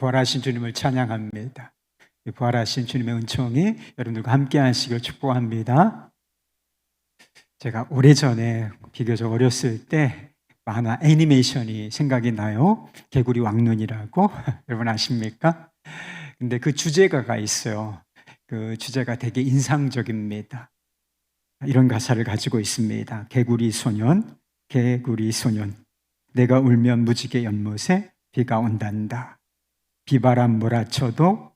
부활하신 주님을 찬양합니다. 부활하신 주님의 은총이 여러분들과 함께 하시길 축복합니다. 제가 오래전에 비교적 어렸을 때 만화 애니메이션이 생각이 나요. 개구리 왕눈이라고 여러분 아십니까? 근데 그 주제가가 있어요. 그 주제가 되게 인상적입니다. 이런 가사를 가지고 있습니다. 개구리 소년, 개구리 소년, 내가 울면 무지개 연못에 비가 온단다. 비바람 몰아쳐도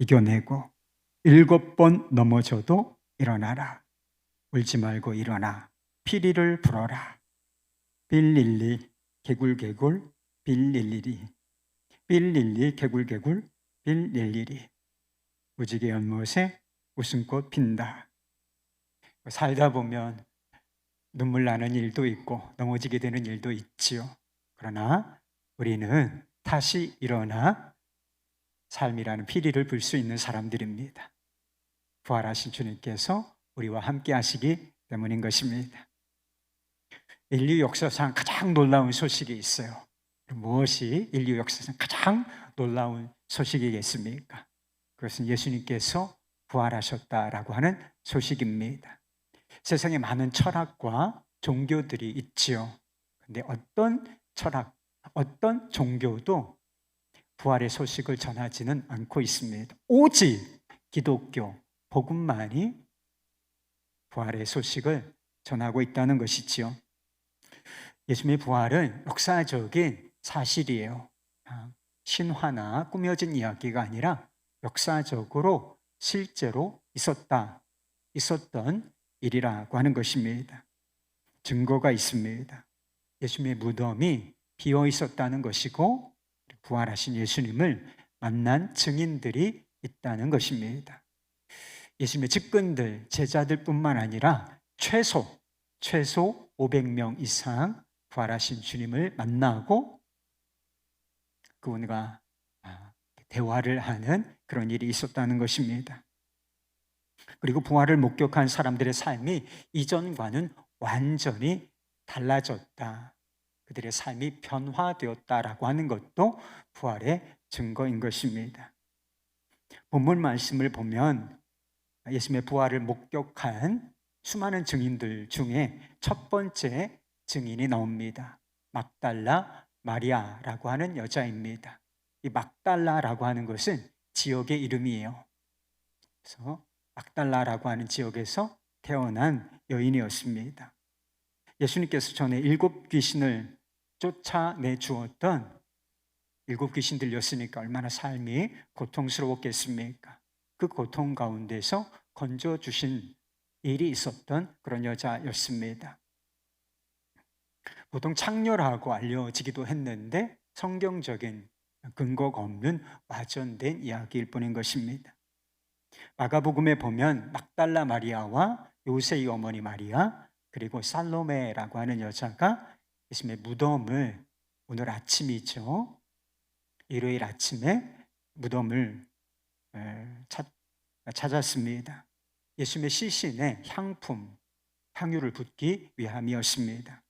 이겨내고 7번 넘어져도 일어나라. 울지 말고 일어나 피리를 불어라. 빌릴리 개굴개굴 빌릴리리 빌릴리 개굴개굴 빌릴리리 무지개 연못에 웃음꽃 핀다. 살다 보면 눈물 나는 일도 있고 넘어지게 되는 일도 있지요. 그러나 우리는 다시 일어나 삶이라는 피리를 불 수 있는 사람들입니다. 부활하신 주님께서 우리와 함께 하시기 때문인 것입니다. 인류 역사상 가장 놀라운 소식이 있어요. 무엇이 인류 역사상 가장 놀라운 소식이겠습니까? 그것은 예수님께서 부활하셨다라고 하는 소식입니다. 세상에 많은 철학과 종교들이 있지요. 그런데 어떤 철학, 어떤 종교도 부활의 소식을 전하지는 않고 있습니다. 오직 기독교, 복음만이 부활의 소식을 전하고 있다는 것이지요. 예수님의 부활은 역사적인 사실이에요. 신화나 꾸며진 이야기가 아니라 역사적으로 실제로 있었던 일이라고 하는 것입니다. 증거가 있습니다. 예수님의 무덤이 비어 있었다는 것이고 부활하신 예수님을 만난 증인들이 있다는 것입니다. 예수님의 측근들, 제자들 뿐만 아니라 최소 500명 이상 부활하신 주님을 만나고 그분과 대화를 하는 그런 일이 있었다는 것입니다. 그리고 부활을 목격한 사람들의 삶이 이전과는 완전히 달라졌다. 그들의 삶이 변화되었다라고 하는 것도 부활의 증거인 것입니다. 본문 말씀을 보면 예수님의 부활을 목격한 수많은 증인들 중에 첫 번째 증인이 나옵니다. 막달라 마리아라고 하는 여자입니다. 이 막달라라고 하는 것은 지역의 이름이에요. 그래서 막달라라고 하는 지역에서 태어난 여인이었습니다. 예수님께서 전에 7 귀신을 쫓아내 주었던 7 귀신들이었으니까 얼마나 삶이 고통스러웠겠습니까? 그 고통 가운데서 건져주신 일이 있었던 그런 여자였습니다. 보통 창녀라고 알려지기도 했는데 성경적인 근거가 없는 와전된 이야기일 뿐인 것입니다. 마가복음에 보면 막달라 마리아와 요새의 어머니 마리아 그리고 살로메라고 하는 여자가 예수님의 무덤을 오늘 아침이죠. 일요일 아침에 무덤을 찾았습니다. 예수님의 시신에 향유를 붓기 위함이었습니다.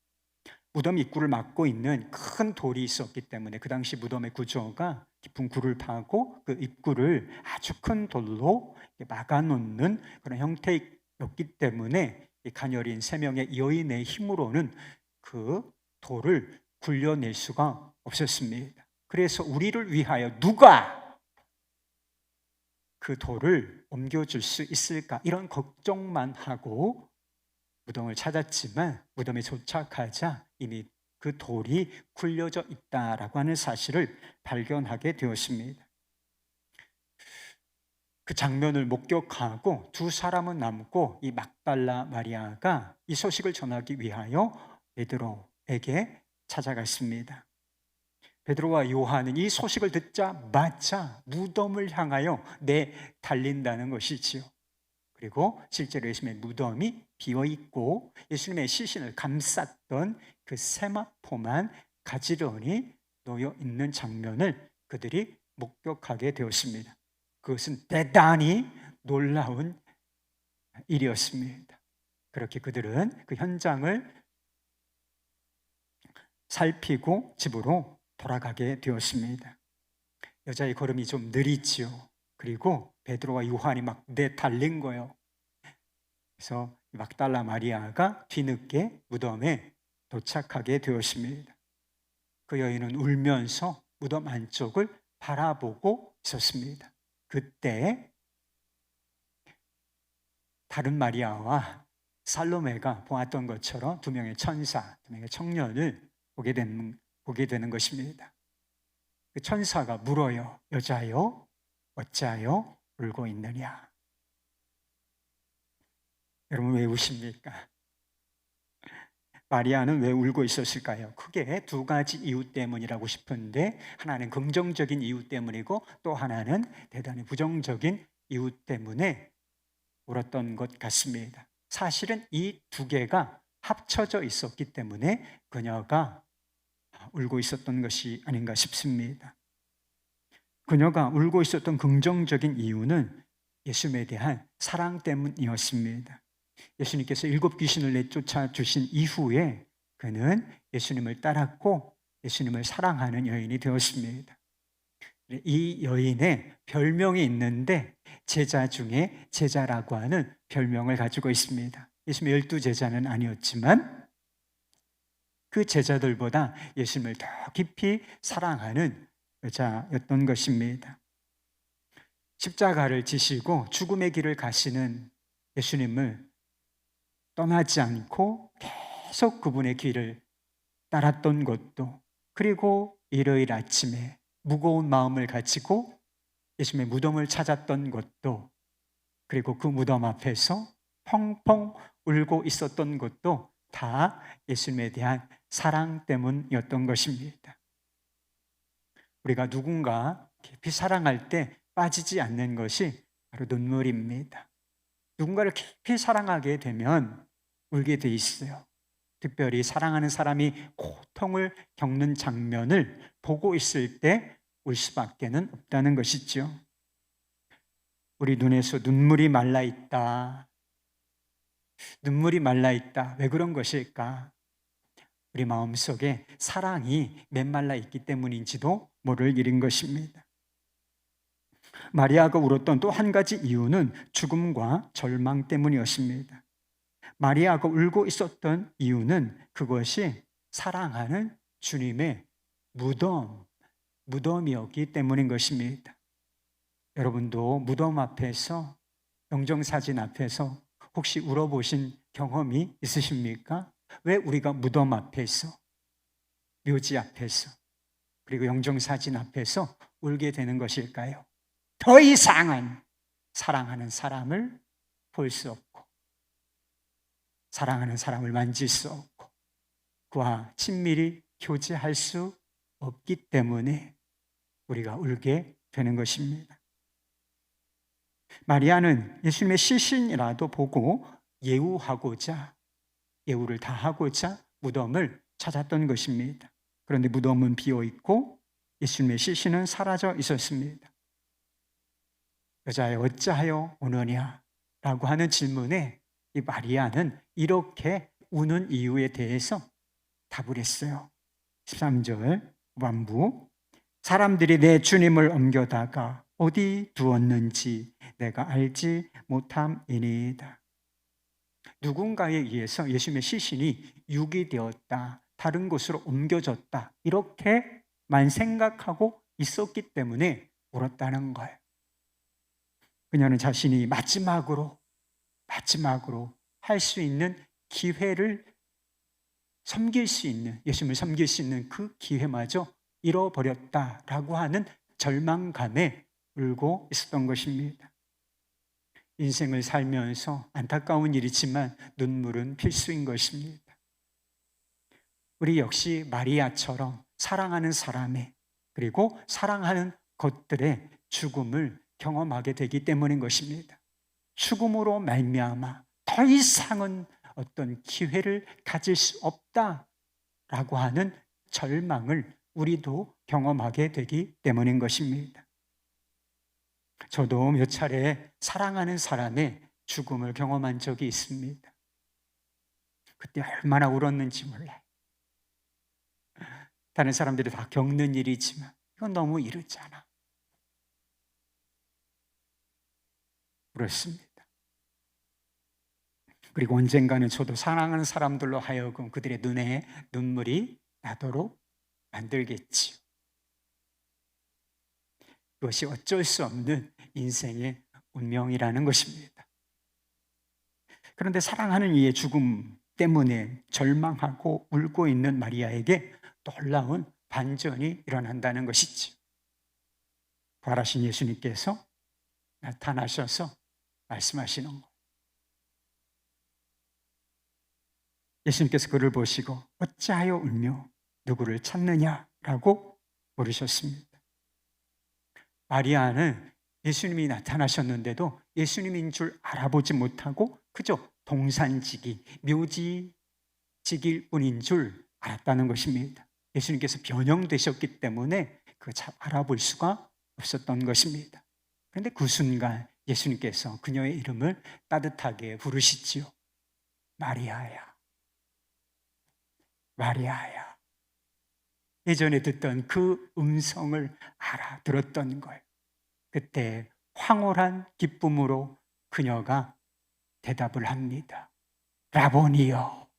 무덤 입구를 막고 있는 큰 돌이 있었기 때문에 그 당시 무덤의 구조가 깊은 굴을 파고 그 입구를 아주 큰 돌로 막아놓는 그런 형태였기 때문에 가녀린 3명의 여인의 힘으로는 그 돌을 굴려낼 수가 없었습니다. 그래서 우리를 위하여 누가 그 돌을 옮겨줄 수 있을까 이런 걱정만 하고 무덤을 찾았지만 무덤에 도착하자 이미 그 돌이 굴려져 있다라고 하는 사실을 발견하게 되었습니다. 그 장면을 목격하고 2 사람은 남고 이 막달라 마리아가 이 소식을 전하기 위하여 베드로에게 찾아갔습니다. 베드로와 요한은 이 소식을 듣자마자 무덤을 향하여 달린다는 것이지요. 그리고 실제로 예수님의 무덤이 비어있고 예수님의 시신을 감쌌던 그 세마포만 가지런히 놓여 있는 장면을 그들이 목격하게 되었습니다. 그것은 대단히 놀라운 일이었습니다. 그렇게 그들은 그 현장을 살피고 집으로 돌아가게 되었습니다. 여자의 걸음이 좀 느리지요. 그리고 베드로와 요한이 막 내달린 거예요. 그래서 막달라 마리아가 뒤늦게 무덤에 도착하게 되었습니다. 그 여인은 울면서 무덤 안쪽을 바라보고 있었습니다. 그때 다른 마리아와 살로메가 보았던 것처럼 두 명의 천사, 두 명의 청년을 보게 되는 것입니다. 그 천사가 물어요. 여자여, 어찌하여 울고 있느냐? 여러분 왜 우십니까? 마리아는 왜 울고 있었을까요? 크게 두 가지 이유 때문이라고 싶은데, 하나는 긍정적인 이유 때문이고 또 하나는 대단히 부정적인 이유 때문에 울었던 것 같습니다. 사실은 이 두 개가 합쳐져 있었기 때문에 그녀가 울고 있었던 것이 아닌가 싶습니다. 그녀가 울고 있었던 긍정적인 이유는 예수님에 대한 사랑 때문이었습니다. 예수님께서 7 귀신을 내쫓아 주신 이후에 그는 예수님을 따랐고 예수님을 사랑하는 여인이 되었습니다. 이 여인의 별명이 있는데 제자 중에 제자라고 하는 별명을 가지고 있습니다. 예수님의 12제자는 아니었지만 그 제자들보다 예수님을 더 깊이 사랑하는 여자였던 것입니다. 십자가를 지시고 죽음의 길을 가시는 예수님을 떠나지 않고 계속 그분의 길을 따랐던 것도, 그리고 일요일 아침에 무거운 마음을 가지고 예수님의 무덤을 찾았던 것도, 그리고 그 무덤 앞에서 펑펑 울고 있었던 것도 다 예수님에 대한 사랑 때문이었던 것입니다. 우리가 누군가 깊이 사랑할 때 빠지지 않는 것이 바로 눈물입니다. 누군가를 깊이 사랑하게 되면 울게 돼 있어요. 특별히 사랑하는 사람이 고통을 겪는 장면을 보고 있을 때 울 수밖에는 없다는 것이죠. 우리 눈에서 눈물이 말라 있다. 눈물이 말라 있다. 왜 그런 것일까? 우리 마음속에 사랑이 메말라 있기 때문인지도 모를 일인 것입니다. 마리아가 울었던 또 한 가지 이유는 죽음과 절망 때문이었습니다. 마리아가 울고 있었던 이유는 그것이 사랑하는 주님의 무덤이었기 때문인 것입니다. 여러분도 무덤 앞에서, 영정사진 앞에서 혹시 울어보신 경험이 있으십니까? 왜 우리가 무덤 앞에서, 묘지 앞에서, 그리고 영정사진 앞에서 울게 되는 것일까요? 더 이상은 사랑하는 사람을 볼 수 없고, 사랑하는 사람을 만질 수 없고, 그와 친밀히 교제할 수 없기 때문에 우리가 울게 되는 것입니다. 마리아는 예수님의 시신이라도 보고 예우를 다하고자 무덤을 찾았던 것입니다. 그런데 무덤은 비어 있고 예수님의 시신은 사라져 있었습니다. 여자여 어찌하여 우느냐? 라고 하는 질문에 이 마리아는 이렇게 우는 이유에 대해서 답을 했어요. 13절 후반부, 사람들이 내 주님을 옮겨다가 어디 두었는지 내가 알지 못함이니이다. 누군가에 의해서 예수님의 시신이 유기되었다, 다른 곳으로 옮겨졌다, 이렇게만 생각하고 있었기 때문에 울었다는 거예요. 그녀는 자신이 마지막으로 할 수 있는 기회를 섬길 수 있는, 예수님을 섬길 수 있는 그 기회마저 잃어버렸다라고 하는 절망감에 울고 있었던 것입니다. 인생을 살면서 안타까운 일이지만 눈물은 필수인 것입니다. 우리 역시 마리아처럼 사랑하는 사람의, 그리고 사랑하는 것들의 죽음을 경험하게 되기 때문인 것입니다. 죽음으로 말미암아 더 이상은 어떤 기회를 가질 수 없다라고 하는 절망을 우리도 경험하게 되기 때문인 것입니다. 저도 몇 차례 사랑하는 사람의 죽음을 경험한 적이 있습니다. 그때 얼마나 울었는지 몰라요. 다른 사람들이 다 겪는 일이지만 이건 너무 이르잖아. 울었습니다. 그리고 언젠가는 저도 사랑하는 사람들로 하여금 그들의 눈에 눈물이 나도록 만들겠지요. 그것이 어쩔 수 없는 인생의 운명이라는 것입니다. 그런데 사랑하는 이의 죽음 때문에 절망하고 울고 있는 마리아에게 놀라운 반전이 일어난다는 것이죠. 부활하신 예수님께서 나타나셔서 말씀하시는 것. 예수님께서 그를 보시고 어찌하여 울며 누구를 찾느냐라고 물으셨습니다. 마리아는 예수님이 나타나셨는데도 예수님인 줄 알아보지 못하고 그저 동산지기, 묘지지기일 뿐인 줄 알았다는 것입니다. 예수님께서 변형되셨기 때문에 잘 알아볼 수가 없었던 것입니다. 그런데 그 순간 예수님께서 그녀의 이름을 따뜻하게 부르시지요. 마리아야, 마리아야. 예전에 듣던 그 음성을 알아들었던 거예요. 그때 황홀한 기쁨으로 그녀가 대답을 합니다. 라보니여,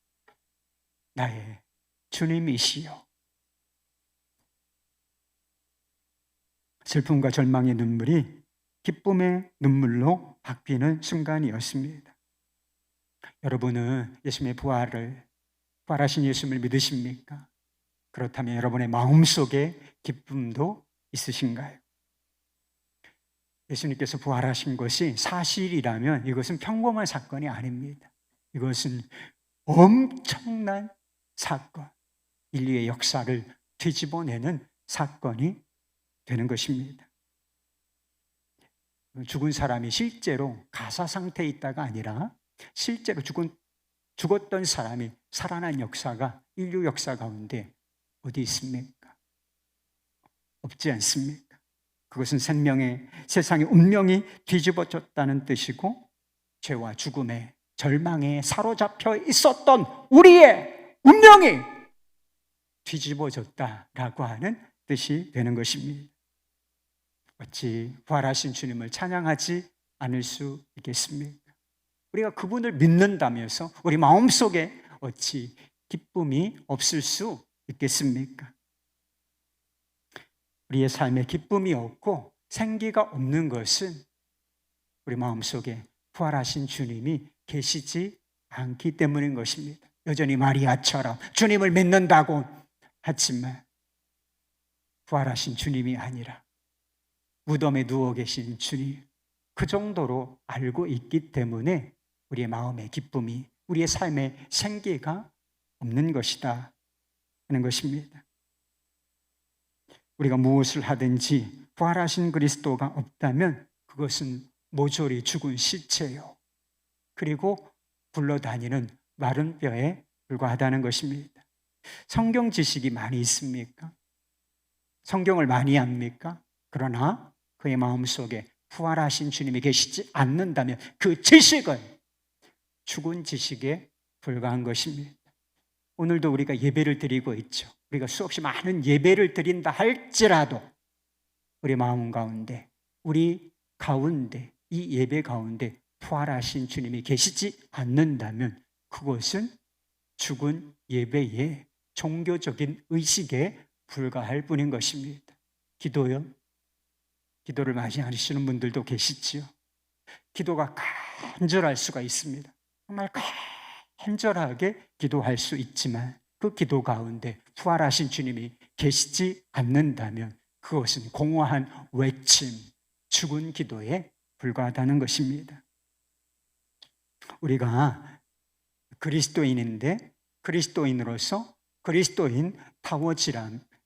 나의 주님이시여. 슬픔과 절망의 눈물이 기쁨의 눈물로 바뀌는 순간이었습니다. 여러분은 예수님의 부활하신 예수님을 믿으십니까? 그렇다면 여러분의 마음속에 기쁨도 있으신가요? 예수님께서 부활하신 것이 사실이라면 이것은 평범한 사건이 아닙니다. 이것은 엄청난 사건, 인류의 역사를 뒤집어내는 사건이 되는 것입니다. 죽은 사람이 실제로 가사 상태에 있다가 아니라 실제로 죽었던 사람이 살아난 역사가 인류 역사 가운데 어디 있습니까? 없지 않습니까? 그것은 세상의 운명이 뒤집어졌다는 뜻이고 죄와 죽음의 절망에 사로잡혀 있었던 우리의 운명이 뒤집어졌다라고 하는 뜻이 되는 것입니다. 어찌 부활하신 주님을 찬양하지 않을 수 있겠습니까? 우리가 그분을 믿는다면서 우리 마음속에 어찌 기쁨이 없을 수 있겠습니까? 우리의 삶에 기쁨이 없고 생기가 없는 것은 우리 마음속에 부활하신 주님이 계시지 않기 때문인 것입니다. 여전히 마리아처럼 주님을 믿는다고 하지만 부활하신 주님이 아니라 무덤에 누워 계신 주님, 그 정도로 알고 있기 때문에 우리의 마음의 기쁨이, 우리의 삶의 생기가 없는 것이다 하는 것입니다. 우리가 무엇을 하든지 부활하신 그리스도가 없다면 그것은 모조리 죽은 시체요, 그리고 굴러다니는 마른 뼈에 불과하다는 것입니다. 성경 지식이 많이 있습니까? 성경을 많이 압니까? 그러나 그의 마음속에 부활하신 주님이 계시지 않는다면 그 지식은 죽은 지식에 불과한 것입니다. 오늘도 우리가 예배를 드리고 있죠. 우리가 수없이 많은 예배를 드린다 할지라도 우리 마음 가운데, 우리 가운데, 이 예배 가운데 부활하신 주님이 계시지 않는다면 그것은 죽은 예배의 종교적인 의식에 불과할 뿐인 것입니다. 기도요? 기도를 많이 하시는 분들도 계시지요. 기도가 간절할 수가 있습니다. 정말 간절하게 기도할 수 있지만 그 기도 가운데 부활하신 주님이 계시지 않는다면 그것은 공허한 외침, 죽은 기도에 불과하다는 것입니다. 우리가 그리스도인인데 그리스도인으로서 그리스도인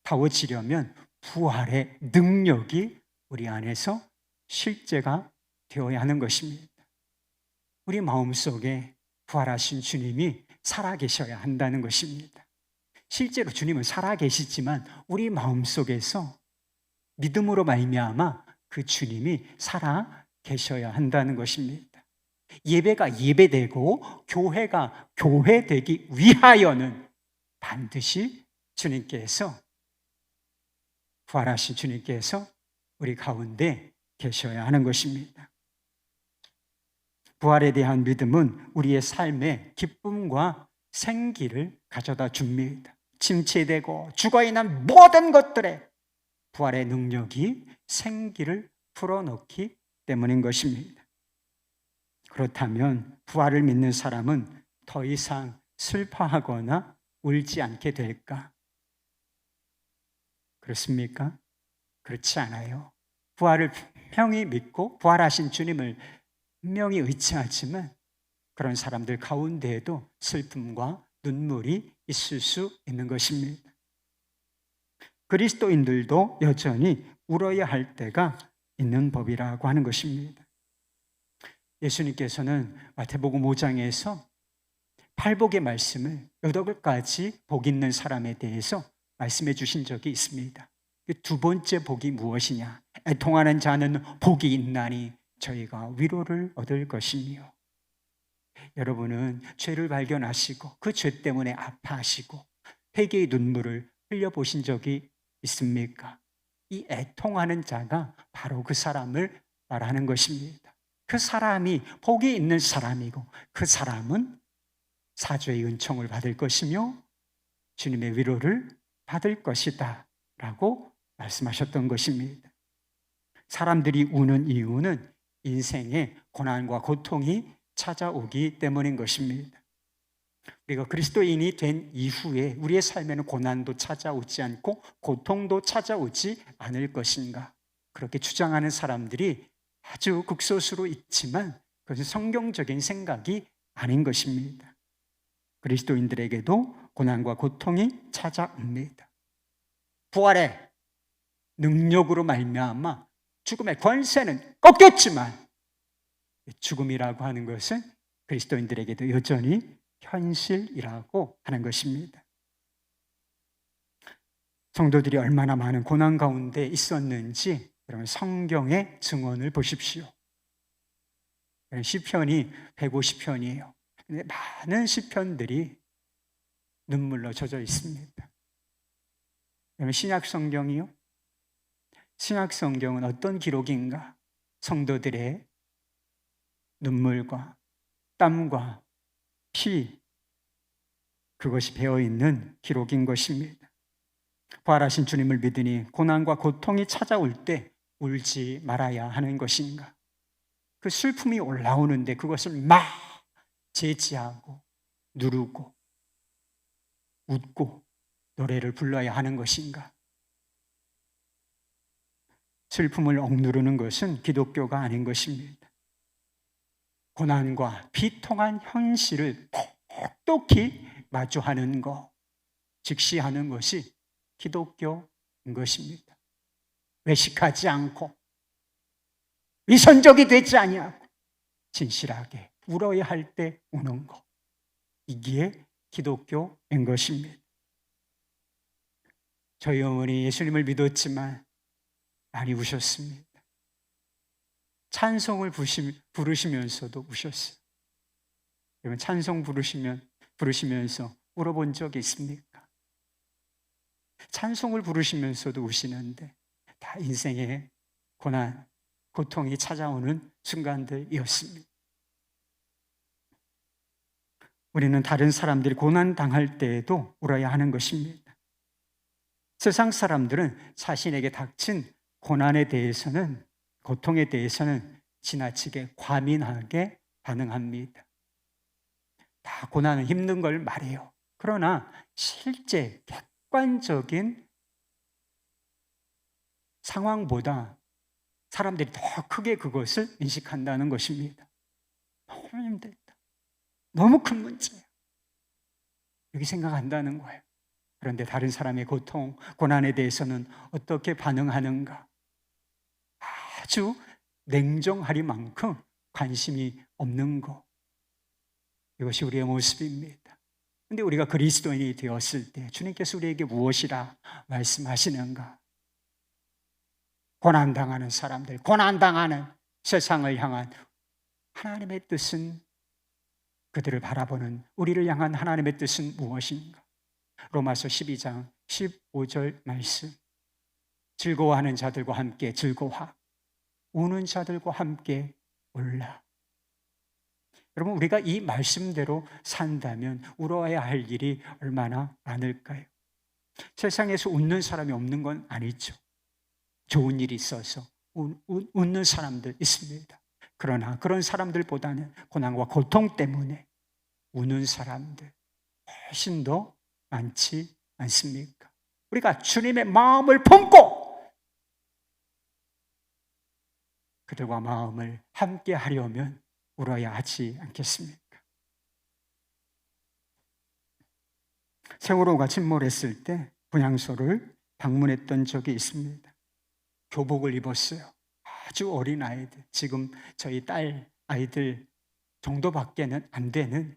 다워지려면 부활의 능력이 우리 안에서 실제가 되어야 하는 것입니다. 우리 마음속에 부활하신 주님이 살아계셔야 한다는 것입니다. 실제로 주님은 살아계시지만 우리 마음속에서 믿음으로 말미암아 그 주님이 살아계셔야 한다는 것입니다. 예배가 예배되고 교회가 교회되기 위하여는 반드시 주님께서, 부활하신 주님께서 우리 가운데 계셔야 하는 것입니다. 부활에 대한 믿음은 우리의 삶에 기쁨과 생기를 가져다 줍니다. 침체되고 죽어있는 모든 것들에 부활의 능력이 생기를 풀어넣기 때문인 것입니다. 그렇다면 부활을 믿는 사람은 더 이상 슬퍼하거나 울지 않게 될까? 그렇습니까? 그렇지 않아요. 부활을 분명히 믿고 부활하신 주님을 분명히 의지하지만 그런 사람들 가운데에도 슬픔과 눈물이 있을 수 있는 것입니다. 그리스도인들도 여전히 울어야 할 때가 있는 법이라고 하는 것입니다. 예수님께서는 마태복음 5장에서 팔복의 말씀을 8가지 복 있는 사람에 대해서 말씀해 주신 적이 있습니다. 두 번째 복이 무엇이냐? 애통하는 자는 복이 있나니 저희가 위로를 얻을 것이며. 여러분은 죄를 발견하시고 그 죄 때문에 아파하시고 회개의 눈물을 흘려보신 적이 있습니까? 이 애통하는 자가 바로 그 사람을 말하는 것입니다. 그 사람이 복이 있는 사람이고 그 사람은 사죄의 은총을 받을 것이며 주님의 위로를 받을 것이다 라고 말씀하셨던 것입니다. 사람들이 우는 이유는 인생에 고난과 고통이 찾아오기 때문인 것입니다. 우리가 그리스도인이 된 이후에 우리의 삶에는 고난도 찾아오지 않고 고통도 찾아오지 않을 것인가? 그렇게 주장하는 사람들이 아주 극소수로 있지만 그것은 성경적인 생각이 아닌 것입니다. 그리스도인들에게도 고난과 고통이 찾아옵니다. 부활의 능력으로 말미암아 죽음의 권세는 꺾였지만 죽음이라고 하는 것은 그리스도인들에게도 여전히 현실이라고 하는 것입니다. 성도들이 얼마나 많은 고난 가운데 있었는지 여러분 성경의 증언을 보십시오. 시편이 150편이에요. 많은 시편들이 눈물로 젖어 있습니다. 신약 성경이요? 신약 성경은 어떤 기록인가? 성도들의 눈물과 땀과 피, 그것이 배어있는 기록인 것입니다. 부활하신 주님을 믿으니 고난과 고통이 찾아올 때 울지 말아야 하는 것인가? 그 슬픔이 올라오는데 그것을 막 제지하고 누르고 웃고 노래를 불러야 하는 것인가? 슬픔을 억누르는 것은 기독교가 아닌 것입니다. 고난과 비통한 현실을 똑똑히 마주하는 것, 직시하는 것이 기독교인 것입니다. 외식하지 않고 위선적이 되지 아니하고 진실하게 울어야 할 때 우는 것, 이게 기독교인 것입니다. 저희 어머니 예수님을 믿었지만 많이 우셨습니다. 찬송을 부르시면서도 우셨어요. 여러분 찬송 부르시면서 울어본 적이 있습니까? 찬송을 부르시면서도 우시는데 다 인생의 고난, 고통이 찾아오는 순간들이었습니다. 우리는 다른 사람들이 고난 당할 때에도 울어야 하는 것입니다. 세상 사람들은 자신에게 닥친 고난에 대해서는, 고통에 대해서는 지나치게 과민하게 반응합니다. 다 고난은 힘든 걸 말해요. 그러나 실제 객관적인 상황보다 사람들이 더 크게 그것을 인식한다는 것입니다. 너무 힘들다. 너무 큰 문제야. 이렇게 생각한다는 거예요. 그런데 다른 사람의 고통, 고난에 대해서는 어떻게 반응하는가? 아주 냉정하리만큼 관심이 없는 것. 이것이 우리의 모습입니다. 그런데 우리가 그리스도인이 되었을 때 주님께서 우리에게 무엇이라 말씀하시는가? 고난당하는 사람들, 고난당하는 세상을 향한 하나님의 뜻은, 그들을 바라보는 우리를 향한 하나님의 뜻은 무엇인가? 로마서 12장 15절 말씀. 즐거워하는 자들과 함께 즐거워하, 우는 자들과 함께 울라. 여러분, 우리가 이 말씀대로 산다면 울어야 할 일이 얼마나 많을까요? 세상에서 웃는 사람이 없는 건 아니죠. 좋은 일이 있어서 웃는 사람들 있습니다. 그러나 그런 사람들보다는 고난과 고통 때문에 우는 사람들 훨씬 더 많지 않습니까? 우리가 주님의 마음을 품고 그들과 마음을 함께 하려면 울어야 하지 않겠습니까? 세월호가 침몰했을 때 분향소를 방문했던 적이 있습니다. 교복을 입었어요. 아주 어린 아이들, 지금 저희 딸 아이들 정도밖에는 안 되는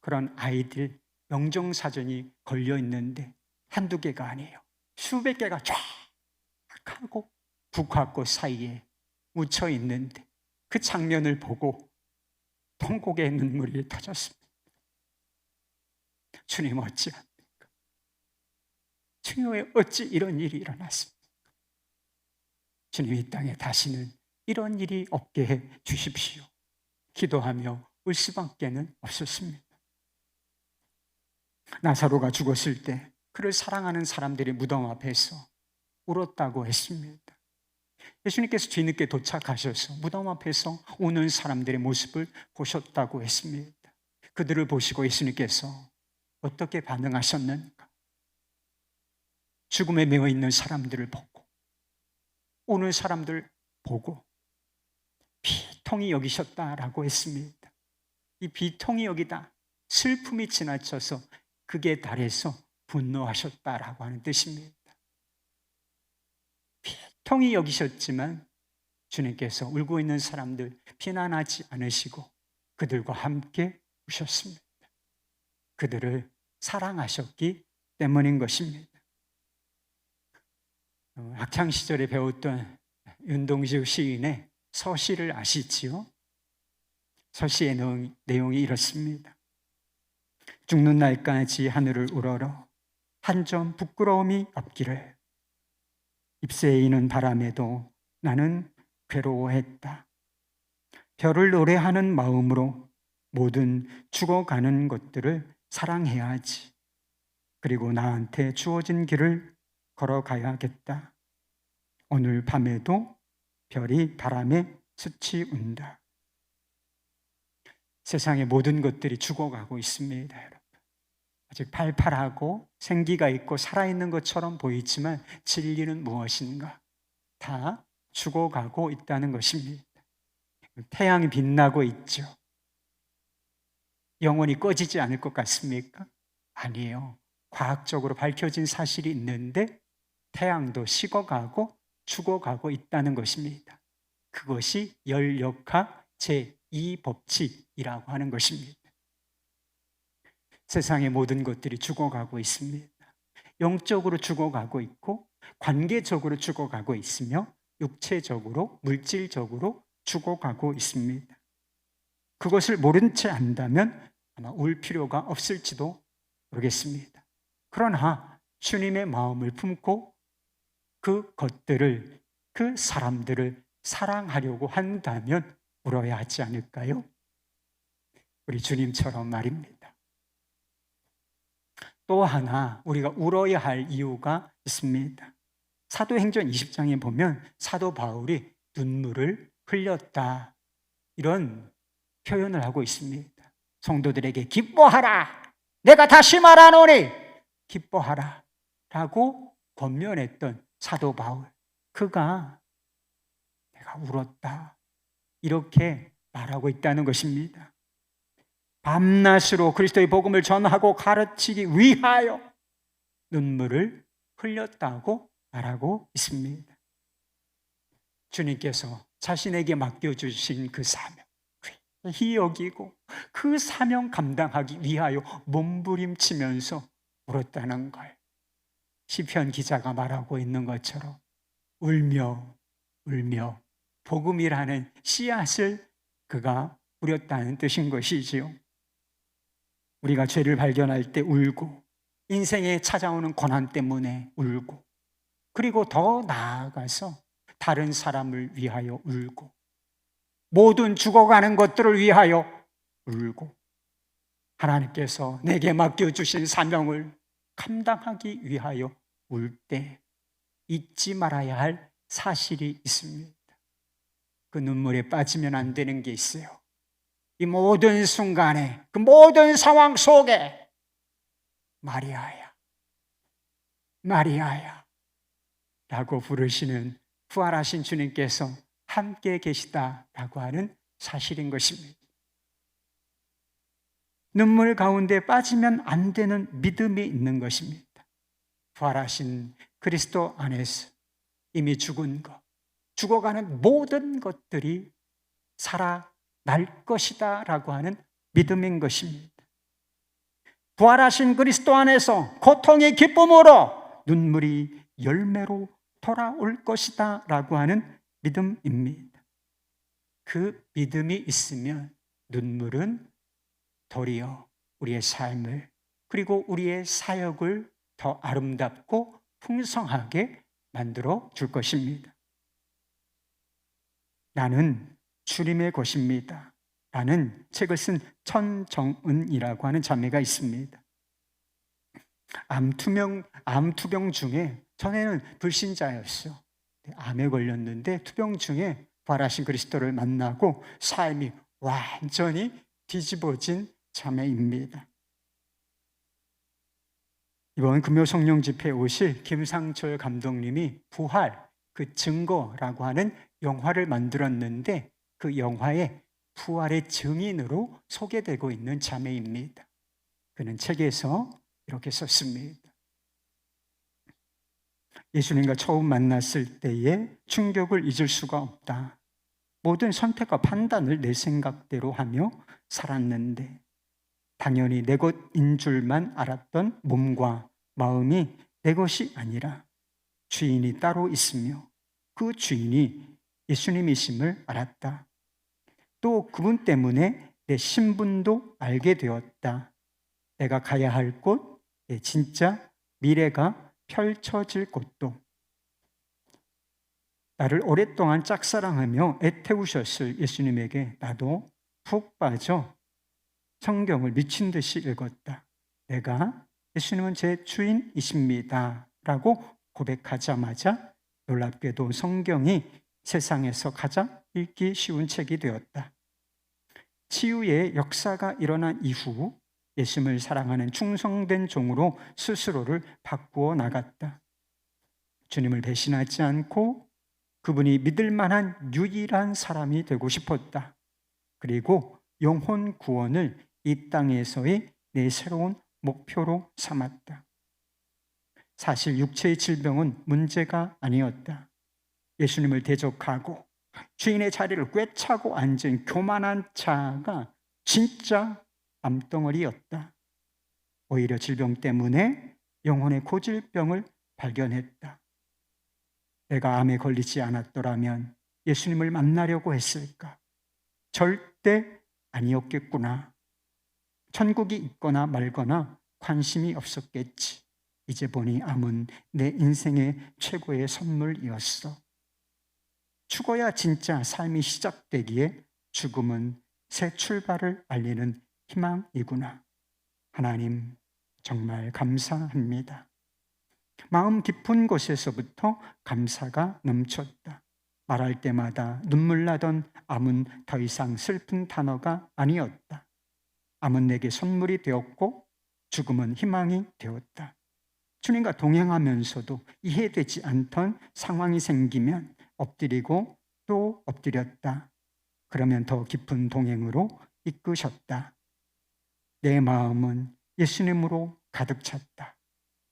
그런 아이들 영정사진이 걸려 있는데 한두 개가 아니에요. 수백 개가 쫙 하고 북한꽃 사이에 묻혀 있는데 그 장면을 보고 통곡의 눈물이 터졌습니다. 주님 어찌합니까? 주님 어찌 이런 일이 일어났습니까? 주님 이 땅에 다시는 이런 일이 없게 해 주십시오. 기도하며 울 수밖에는 없었습니다. 나사로가 죽었을 때 그를 사랑하는 사람들이 무덤 앞에서 울었다고 했습니다. 예수님께서 뒤늦게 도착하셔서 무덤 앞에서 우는 사람들의 모습을 보셨다고 했습니다. 그들을 보시고 예수님께서 어떻게 반응하셨는가? 죽음에 매어 있는 사람들을 보고 우는 사람들 보고 비통히 여기셨다라고 했습니다. 이 비통히 여기다 슬픔이 지나쳐서 극에 달해서 분노하셨다라고 하는 뜻입니다. 비통히 여기셨지만 주님께서 울고 있는 사람들 비난하지 않으시고 그들과 함께 우셨습니다. 그들을 사랑하셨기 때문인 것입니다. 학창시절에 배웠던 윤동주 시인의 서시를 아시지요? 서시의 내용이 이렇습니다. 죽는 날까지 하늘을 우러러 한 점 부끄러움이 없기를. 잎새에 이는 바람에도 나는 괴로워했다. 별을 노래하는 마음으로 모든 죽어가는 것들을 사랑해야지. 그리고 나한테 주어진 길을 걸어가야겠다. 오늘 밤에도 별이 바람에 스치 운다. 세상의 모든 것들이 죽어가고 있습니다, 여러분. 아직 팔팔하고 생기가 있고 살아있는 것처럼 보이지만 진리는 무엇인가? 다 죽어가고 있다는 것입니다. 태양이 빛나고 있죠. 영원히 꺼지지 않을 것 같습니까? 아니에요. 과학적으로 밝혀진 사실이 있는데 태양도 식어가고 죽어가고 있다는 것입니다. 그것이 열역학 제2법칙이라고 하는 것입니다. 세상의 모든 것들이 죽어가고 있습니다. 영적으로 죽어가고 있고 관계적으로 죽어가고 있으며 육체적으로 물질적으로 죽어가고 있습니다. 그것을 모른 채 안다면 아마 울 필요가 없을지도 모르겠습니다. 그러나 주님의 마음을 품고 그 것들을, 그 사람들을 사랑하려고 한다면 울어야 하지 않을까요? 우리 주님처럼 말입니다. 또 하나 우리가 울어야 할 이유가 있습니다. 사도행전 20장에 보면 사도 바울이 눈물을 흘렸다, 이런 표현을 하고 있습니다. 성도들에게 기뻐하라, 내가 다시 말하노니 기뻐하라 라고 권면했던 사도 바울, 그가 내가 울었다 이렇게 말하고 있다는 것입니다. 밤낮으로 그리스도의 복음을 전하고 가르치기 위하여 눈물을 흘렸다고 말하고 있습니다. 주님께서 자신에게 맡겨주신 그 사명 귀히 여기고 그 사명 감당하기 위하여 몸부림치면서 울었다는 걸 시편 기자가 말하고 있는 것처럼 울며 울며 복음이라는 씨앗을 그가 뿌렸다는 뜻인 것이지요. 우리가 죄를 발견할 때 울고 인생에 찾아오는 고난 때문에 울고 그리고 더 나아가서 다른 사람을 위하여 울고 모든 죽어가는 것들을 위하여 울고 하나님께서 내게 맡겨주신 사명을 감당하기 위하여 울 때 잊지 말아야 할 사실이 있습니다. 그 눈물에 빠지면 안 되는 게 있어요. 이 모든 순간에, 그 모든 상황 속에 마리아야, 마리아야 라고 부르시는 부활하신 주님께서 함께 계시다라고 하는 사실인 것입니다. 눈물 가운데 빠지면 안 되는 믿음이 있는 것입니다. 부활하신 그리스도 안에서 이미 죽은 것, 죽어가는 모든 것들이 살아날 것이다 라고 하는 믿음인 것입니다. 부활하신 그리스도 안에서 고통의 기쁨으로 눈물이 열매로 돌아올 것이다 라고 하는 믿음입니다. 그 믿음이 있으면 눈물은 도리어 우리의 삶을 그리고 우리의 사역을 더 아름답고 풍성하게 만들어 줄 것입니다. 나는 주님의 것입니다 라는 책을 쓴 천정은이라고 하는 자매가 있습니다. 암투병 중에, 전에는 불신자였어요. 암에 걸렸는데 투병 중에 부활하신 그리스도를 만나고 삶이 완전히 뒤집어진 자매입니다. 이번 금요 성령 집회에 오실 김상철 감독님이 부활, 그 증거라고 하는 영화를 만들었는데 그 영화에 부활의 증인으로 소개되고 있는 자매입니다. 그는 책에서 이렇게 썼습니다. 예수님과 처음 만났을 때의 충격을 잊을 수가 없다. 모든 선택과 판단을 내 생각대로 하며 살았는데 당연히 내 것인 줄만 알았던 몸과 마음이 내 것이 아니라 주인이 따로 있으며 그 주인이 예수님이심을 알았다. 또 그분 때문에 내 신분도 알게 되었다. 내가 가야 할 곳, 내 진짜 미래가 펼쳐질 곳도. 나를 오랫동안 짝사랑하며 애태우셨을 예수님에게 나도 푹 빠져 성경을 미친 듯이 읽었다. 내가 예수님은 제 주인이십니다 라고 고백하자마자 놀랍게도 성경이 세상에서 가장 읽기 쉬운 책이 되었다. 치유의 역사가 일어난 이후 예수님을 사랑하는 충성된 종으로 스스로를 바꾸어 나갔다. 주님을 배신하지 않고 그분이 믿을 만한 유일한 사람이 되고 싶었다. 그리고 영혼 구원을 이 땅에서의 내 새로운 목표로 삼았다. 사실 육체의 질병은 문제가 아니었다. 예수님을 대적하고 주인의 자리를 꿰차고 앉은 교만한 자가 진짜 암덩어리였다. 오히려 질병 때문에 영혼의 고질병을 발견했다. 내가 암에 걸리지 않았더라면 예수님을 만나려고 했을까? 절대 아니었겠구나. 천국이 있거나 말거나 관심이 없었겠지. 이제 보니 암은 내 인생의 최고의 선물이었어. 죽어야 진짜 삶이 시작되기에 죽음은 새 출발을 알리는 희망이구나. 하나님, 정말 감사합니다. 마음 깊은 곳에서부터 감사가 넘쳤다. 말할 때마다 눈물 나던 암은 더 이상 슬픈 단어가 아니었다. 암은 내게 선물이 되었고 죽음은 희망이 되었다. 주님과 동행하면서도 이해되지 않던 상황이 생기면 엎드리고 또 엎드렸다. 그러면 더 깊은 동행으로 이끄셨다. 내 마음은 예수님으로 가득 찼다.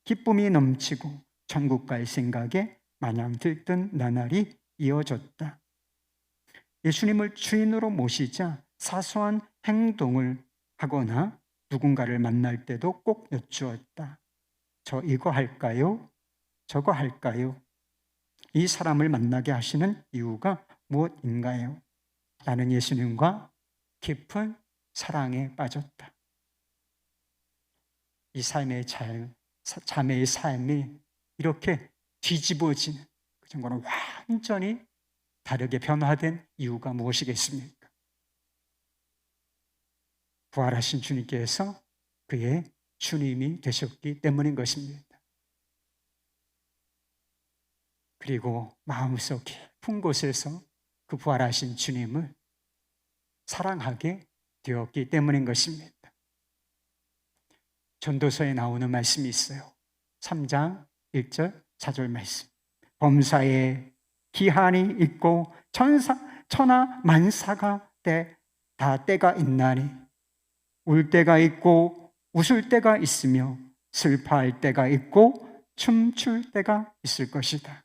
기쁨이 넘치고 천국 갈 생각에 마냥 들뜬 나날이 이어졌다. 예수님을 주인으로 모시자 사소한 행동을 하거나 누군가를 만날 때도 꼭 여쭈었다. 저 이거 할까요? 저거 할까요? 이 사람을 만나게 하시는 이유가 무엇인가요? 나는 예수님과 깊은 사랑에 빠졌다. 이 삶의 자매의 삶이 이렇게 뒤집어지는 그 정도는 완전히 다르게 변화된 이유가 무엇이겠습니까? 부활하신 주님께서 그의 주님이 되셨기 때문인 것입니다. 그리고 마음속 깊은 곳에서 그 부활하신 주님을 사랑하게 되었기 때문인 것입니다. 전도서에 나오는 말씀이 있어요. 3장 1절 4절 말씀. 범사에 기한이 있고 천하 만사가 다 때가 있나니 울 때가 있고 웃을 때가 있으며 슬퍼할 때가 있고 춤출 때가 있을 것이다.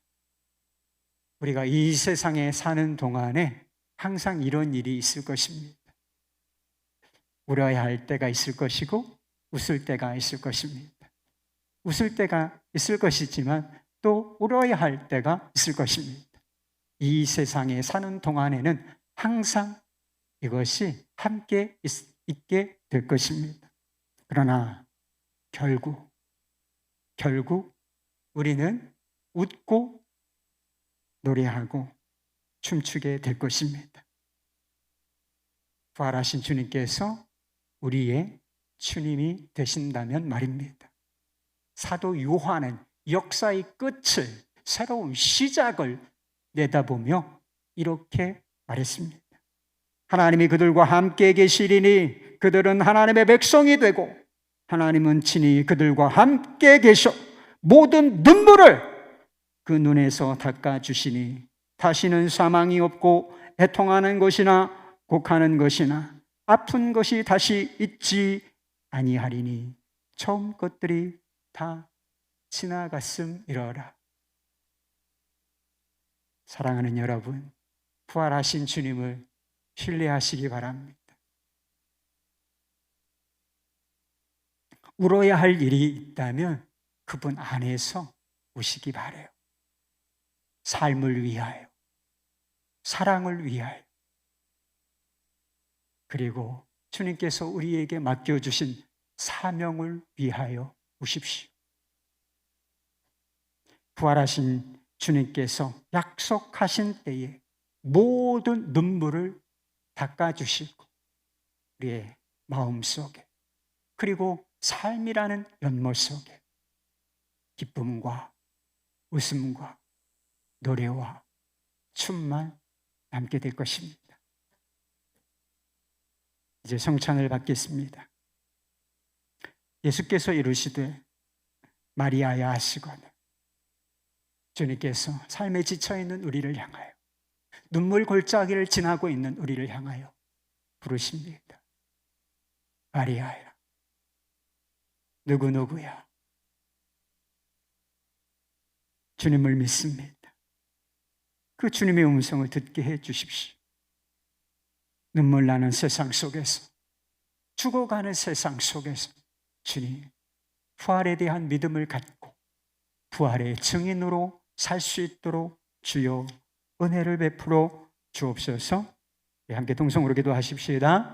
우리가 이 세상에 사는 동안에 항상 이런 일이 있을 것입니다. 울어야 할 때가 있을 것이고 웃을 때가 있을 것입니다. 웃을 때가 있을 것이지만 또 울어야 할 때가 있을 것입니다. 이 세상에 사는 동안에는 항상 이것이 함께 있게 될 것입니다. 그러나 결국 우리는 웃고 노래하고 춤추게 될 것입니다. 부활하신 주님께서 우리의 주님이 되신다면 말입니다. 사도 요한은 역사의 끝을, 새로운 시작을 내다보며 이렇게 말했습니다. 하나님이 그들과 함께 계시리니 그들은 하나님의 백성이 되고 하나님은 친히 그들과 함께 계셔 모든 눈물을 그 눈에서 닦아주시니 다시는 사망이 없고 애통하는 것이나 곡하는 것이나 아픈 것이 다시 있지 아니하리니 처음 것들이 다 지나갔음이러라. 사랑하는 여러분, 부활하신 주님을 신뢰하시기 바랍니다. 울어야 할 일이 있다면 그분 안에서 우시기 바라요. 삶을 위하여, 사랑을 위하여, 그리고 주님께서 우리에게 맡겨주신 사명을 위하여 우십시오. 부활하신 주님께서 약속하신 때에 모든 눈물을 닦아주시고 우리의 마음속에 그리고 삶이라는 연못 속에 기쁨과 웃음과 노래와 춤만 남게 될 것입니다. 이제 성찬을 받겠습니다. 예수께서 이르시되 마리아야 하시거늘 주님께서 삶에 지쳐있는 우리를 향하여 눈물 골짜기를 지나고 있는 우리를 향하여 부르십니다. 마리아야, 누구누구야. 주님을 믿습니다. 그 주님의 음성을 듣게 해 주십시오. 눈물 나는 세상 속에서, 죽어가는 세상 속에서 주님, 부활에 대한 믿음을 갖고 부활의 증인으로 살 수 있도록 주여 은혜를 베풀어 주옵소서. 함께 동성으로 기도하십시다.